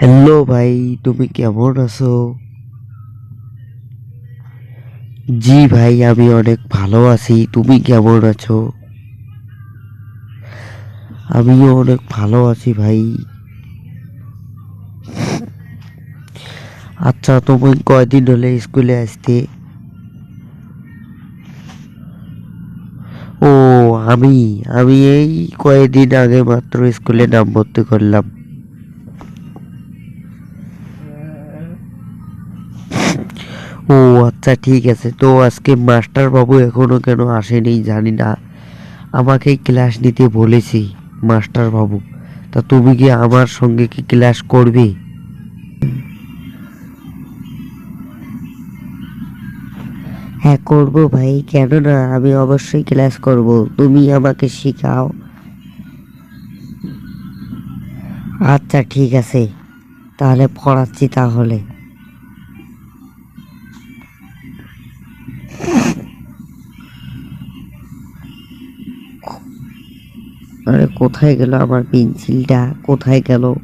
Hello ভাই, তুমি কেমন আছো? জি ভাই, আমি অনেক ভালো আছি। তুমি কেমন আছো? আমিও অনেক ভালো আছি ভাই। আচ্ছা, তুমি কয়দিন হলে স্কুলে আসতে? ও, আমি আমি এই কয়েকদিন আগে মাত্র স্কুলে নাম ভর্তি করলাম। ও আচ্ছা, ঠিক আছে। তো আজকে মাস্টার বাবু এখনো কেন আসেনি জানি না। আমাকে ক্লাস নিতে বলেছি মাস্টার বাবু। তা তুমি কি আমার সঙ্গে কি ক্লাস করবে? হ্যাঁ, করবো ভাই, কেন না, আমি অবশ্যই ক্লাস করব। তুমি আমাকে শেখাও। আচ্ছা ঠিক আছে, তাহলে পড়াচ্ছি তাহলে। আরে কোথায় গেল আমার পেন্সিলটা, কোথায় গেল?